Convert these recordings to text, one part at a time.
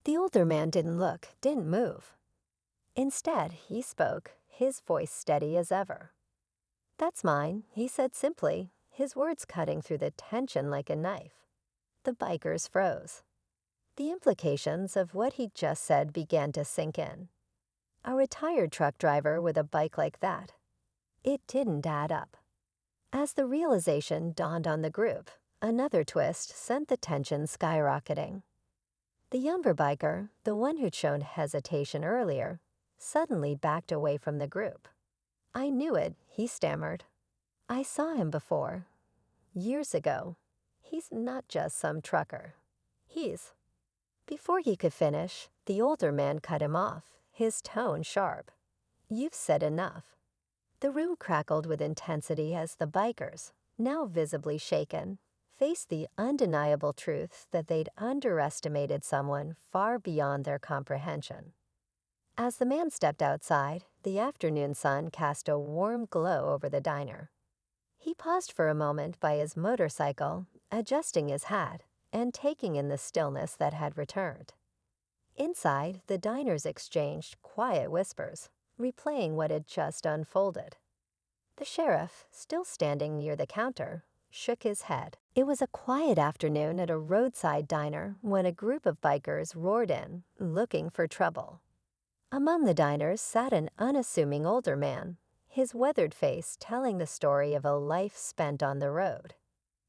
The older man didn't look, didn't move. Instead, he spoke, his voice steady as ever. "That's mine," he said simply, his words cutting through the tension like a knife. The bikers froze. The implications of what he'd just said began to sink in. A retired truck driver with a bike like that. It didn't add up. As the realization dawned on the group, another twist sent the tension skyrocketing. The younger biker, the one who'd shown hesitation earlier, suddenly backed away from the group. "I knew it," he stammered. "I saw him before. Years ago. He's not just some trucker. He's—" Before he could finish, the older man cut him off, his tone sharp. "You've said enough." The room crackled with intensity as the bikers, now visibly shaken, faced the undeniable truth that they'd underestimated someone far beyond their comprehension. As the man stepped outside, the afternoon sun cast a warm glow over the diner. He paused for a moment by his motorcycle, adjusting his hat and taking in the stillness that had returned. Inside, the diners exchanged quiet whispers, replaying what had just unfolded. The sheriff, still standing near the counter, shook his head. It was a quiet afternoon at a roadside diner when a group of bikers roared in, looking for trouble. Among the diners sat an unassuming older man, his weathered face telling the story of a life spent on the road.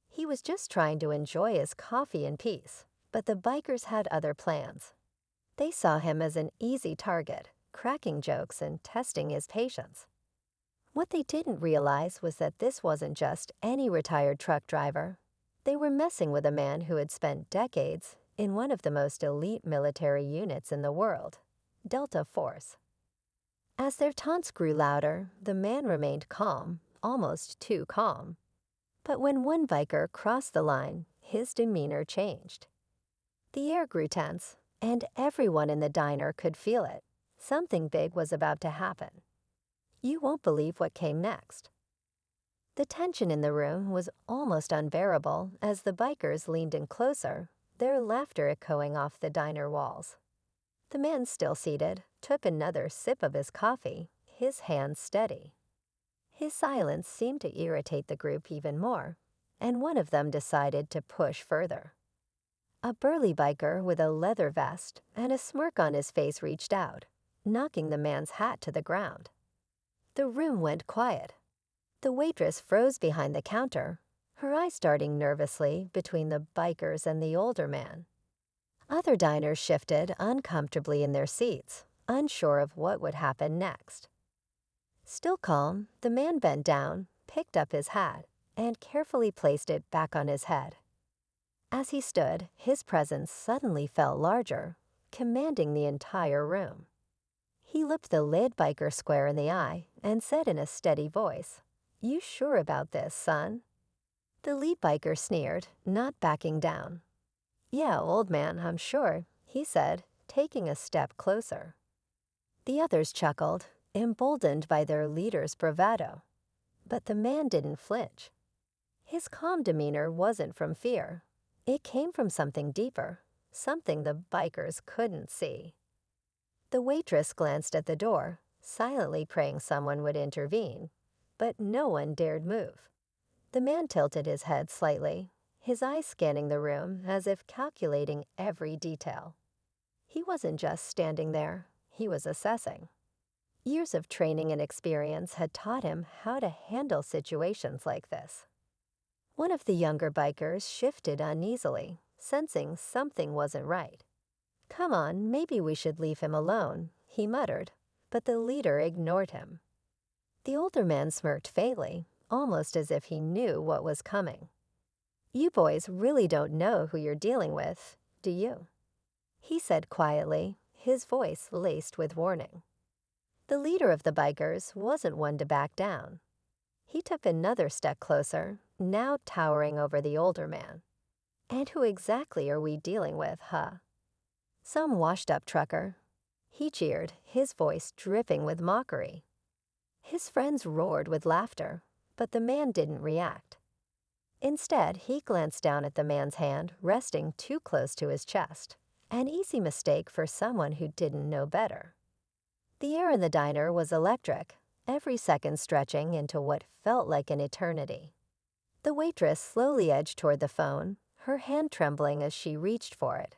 He was just trying to enjoy his coffee in peace, but the bikers had other plans. They saw him as an easy target, cracking jokes and testing his patience. What they didn't realize was that this wasn't just any retired truck driver. They were messing with a man who had spent decades in one of the most elite military units in the world, Delta Force. As their taunts grew louder, the man remained calm, almost too calm. But when one biker crossed the line, his demeanor changed. The air grew tense, and everyone in the diner could feel it. Something big was about to happen. You won't believe what came next. The tension in the room was almost unbearable as the bikers leaned in closer, their laughter echoing off the diner walls. The man, still seated, took another sip of his coffee, his hands steady. His silence seemed to irritate the group even more, and one of them decided to push further. A burly biker with a leather vest and a smirk on his face reached out, knocking the man's hat to the ground. The room went quiet. The waitress froze behind the counter, her eyes darting nervously between the bikers and the older man. Other diners shifted uncomfortably in their seats, unsure of what would happen next. Still calm, the man bent down, picked up his hat, and carefully placed it back on his head. As he stood, his presence suddenly felt larger, commanding the entire room. He looked the lead biker square in the eye and said in a steady voice, "You sure about this, son?" The lead biker sneered, not backing down. "Yeah, old man, I'm sure," he said, taking a step closer. The others chuckled, emboldened by their leader's bravado. But the man didn't flinch. His calm demeanor wasn't from fear. It came from something deeper, something the bikers couldn't see. The waitress glanced at the door, silently praying someone would intervene, but no one dared move. The man tilted his head slightly, his eyes scanning the room as if calculating every detail. He wasn't just standing there, he was assessing. Years of training and experience had taught him how to handle situations like this. One of the younger bikers shifted uneasily, sensing something wasn't right. "Come on, maybe we should leave him alone," he muttered, but the leader ignored him. The older man smirked faintly, almost as if he knew what was coming. "You boys really don't know who you're dealing with, do you?" he said quietly, his voice laced with warning. The leader of the bikers wasn't one to back down. He took another step closer, now towering over the older man. "And who exactly are we dealing with, huh?" "Some washed-up trucker," he jeered, his voice dripping with mockery. His friends roared with laughter, but the man didn't react. Instead, he glanced down at the man's hand resting too close to his chest, An easy mistake for someone who didn't know better. The air in the diner was electric, every second stretching into what felt like an eternity. The waitress slowly edged toward the phone, her hand trembling as she reached for it.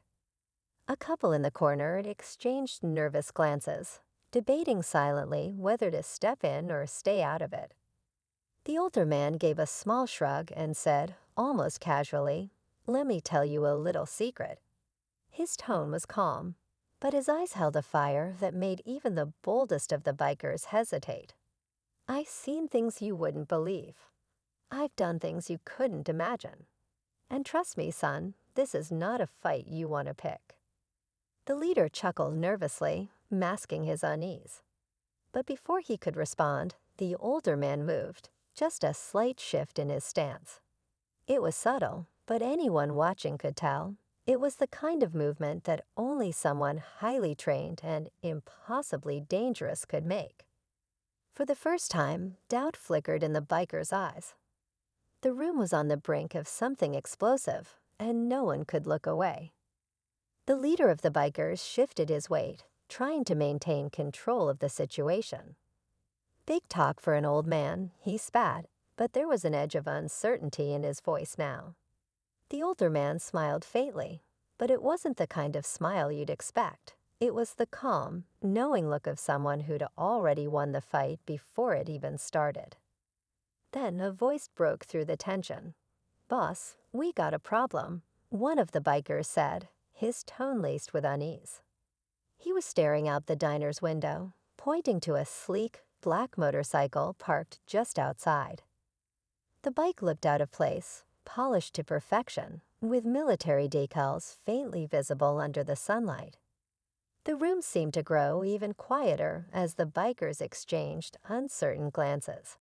A couple in the corner exchanged nervous glances, debating silently whether to step in or stay out of it. The older man gave a small shrug and said, almost casually, "Let me tell you a little secret." His tone was calm, but his eyes held a fire that made even the boldest of the bikers hesitate. "I've seen things you wouldn't believe. I've done things you couldn't imagine. And trust me, son, this is not a fight you want to pick." The leader chuckled nervously, masking his unease. But before he could respond, the older man moved, just a slight shift in his stance. It was subtle, but anyone watching could tell. It was the kind of movement that only someone highly trained and impossibly dangerous could make. For the first time, doubt flickered in the biker's eyes. The room was on the brink of something explosive, and no one could look away. The leader of the bikers shifted his weight, trying to maintain control of the situation. Big talk for an old man, he spat, but there was an edge of uncertainty in his voice now. The older man smiled faintly, but it wasn't the kind of smile you'd expect. It was the calm, knowing look of someone who'd already won the fight before it even started. Then a voice broke through the tension. "Boss, we got a problem," one of the bikers said, his tone laced with unease. He was staring out the diner's window, pointing to a sleek, black motorcycle parked just outside. The bike looked out of place, polished to perfection, with military decals faintly visible under the sunlight. The room seemed to grow even quieter as the bikers exchanged uncertain glances.